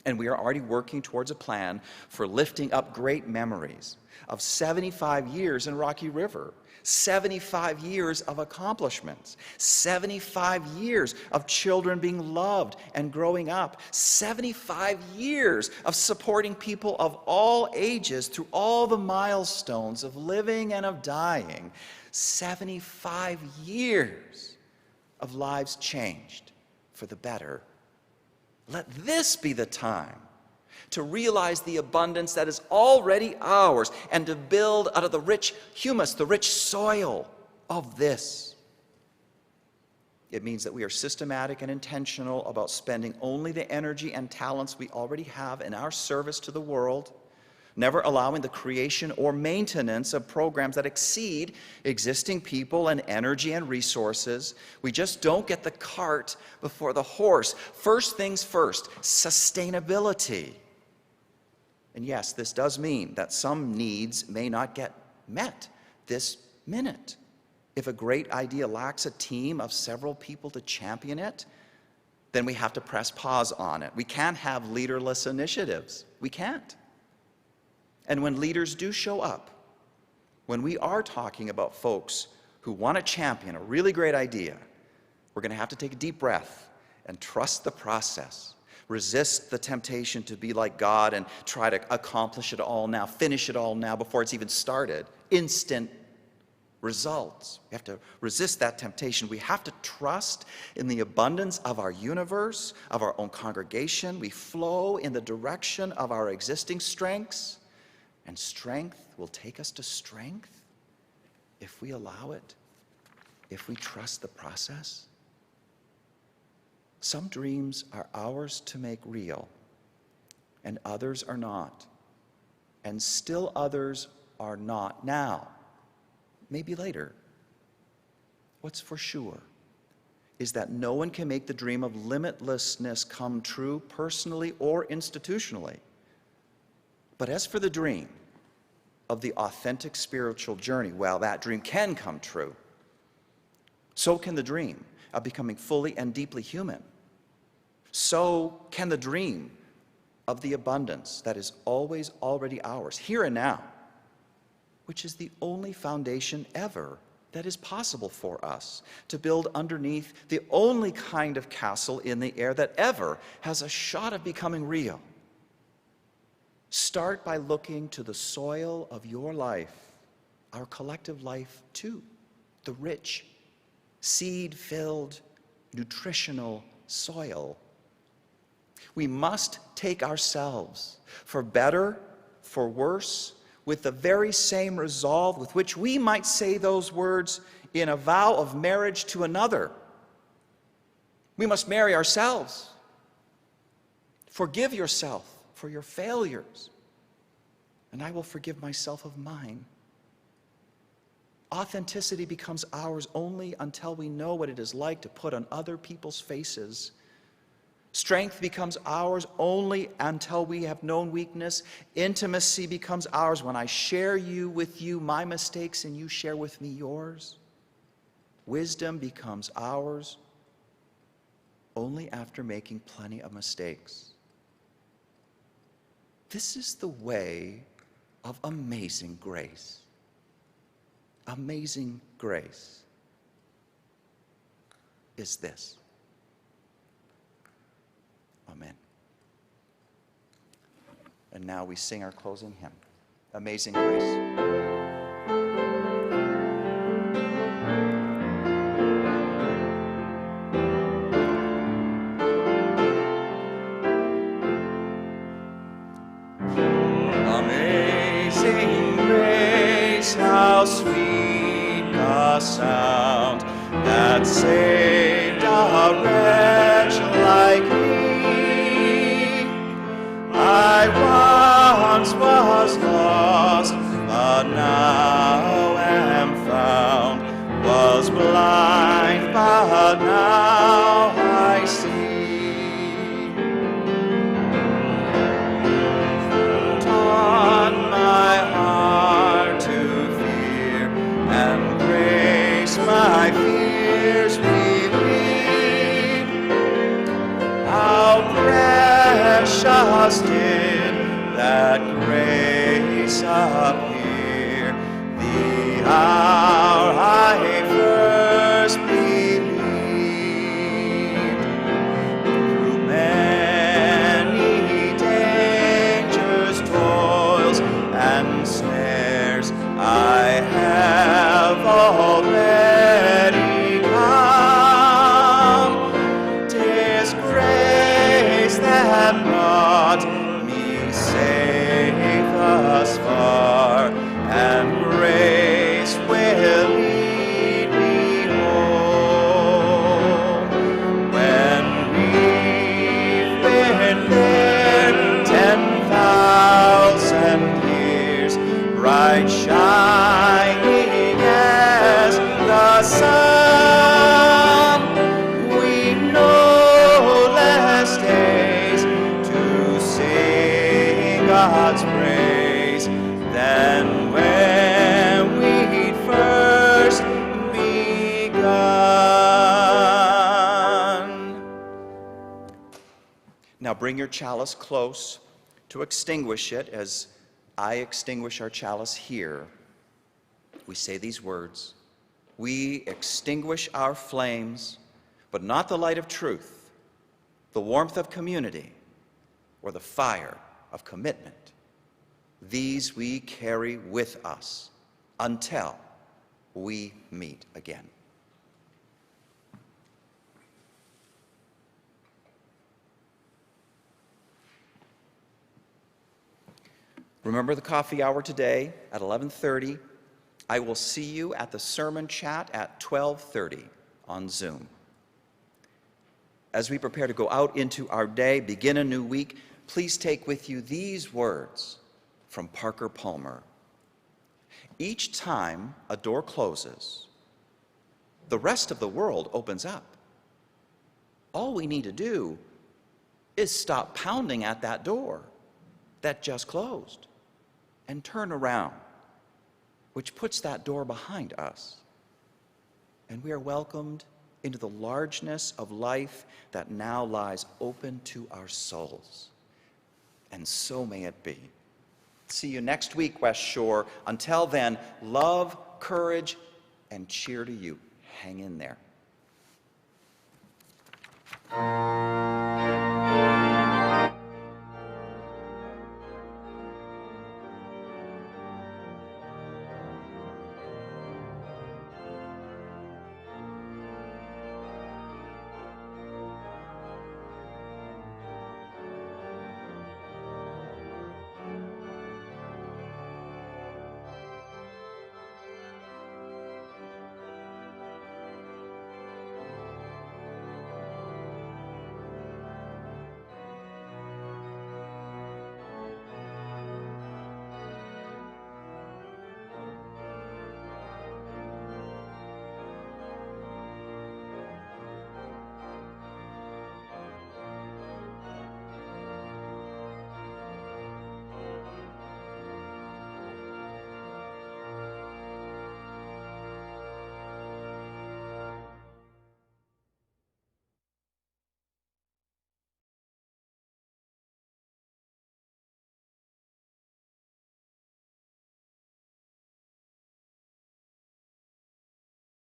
and we are already working towards a plan for lifting up great memories of 75 years in Rocky River, 75 years of accomplishments, 75 years of children being loved and growing up, 75 years of supporting people of all ages through all the milestones of living and of dying, 75 years of lives changed for the better. Let this be the time to realize the abundance that is already ours and to build out of the rich humus, the rich soil of this. It means that we are systematic and intentional about spending only the energy and talents we already have in our service to the world, never allowing the creation or maintenance of programs that exceed existing people and energy and resources. We just don't get the cart before the horse. First things first, sustainability. And yes, this does mean that some needs may not get met this minute. If a great idea lacks a team of several people to champion it, then we have to press pause on it. We can't have leaderless initiatives. We can't. And when leaders do show up, when we are talking about folks who want to champion a really great idea, we're going to have to take a deep breath and trust the process. Resist the temptation to be like God and try to accomplish it all now, finish it all now before it's even started. Instant results. We have to resist that temptation. We have to trust in the abundance of our universe, of our own congregation. We flow in the direction of our existing strengths, and strength will take us to strength if we allow it, if we trust the process. Some dreams are ours to make real, and others are not. And still others are not now, maybe later. What's for sure is that no one can make the dream of limitlessness come true personally or institutionally. But as for the dream of the authentic spiritual journey, well, that dream can come true. So can the dream of becoming fully and deeply human. So can the dream of the abundance that is always already ours, here and now, which is the only foundation ever that is possible for us to build underneath the only kind of castle in the air that ever has a shot of becoming real. Start by looking to the soil of your life, our collective life too, the rich, seed-filled, nutritional soil. We must take ourselves, for better, for worse, with the very same resolve with which we might say those words in a vow of marriage to another. We must marry ourselves. Forgive yourself for your failures, and I will forgive myself of mine. Authenticity becomes ours only until we know what it is like to put on other people's faces. Strength becomes ours only until we have known weakness. Intimacy becomes ours when I share with you my mistakes and you share with me yours. Wisdom becomes ours only after making plenty of mistakes. This is the way of amazing grace. Amazing grace is this. Amen. And now we sing our closing hymn, Amazing Grace. How sweet the sound that saved a wretch like me. I once was lost, but now am found, was blind, but now I see. Taught my heart to fear, and grace my fears relieve. How precious did that grace appear, the hour I first believed. Through many dangers, toils, and snares I have already come. 'Tis grace that brought me safe thus far, and grace will lead me home. When we've been there 10,000 years, bright shining as the sun, we know less days to sing God's praise than when we'd first begun. Now bring your chalice close to extinguish it as I extinguish our chalice here. We say these words: we extinguish our flames, but not the light of truth, the warmth of community, or the fire of commitment. These we carry with us until we meet again. Remember the coffee hour today at 11:30. I will see you at the sermon chat at 12:30 on Zoom. as we prepare to go out into our day, begin a new week, please take with you these words from Parker Palmer. Each time a door closes, the rest of the world opens up. All we need to do is stop pounding at that door that just closed and turn around, which puts that door behind us. And we are welcomed into the largeness of life that now lies open to our souls. And so may it be. See you next week, West Shore. Until then, love, courage, and cheer to you. Hang in there.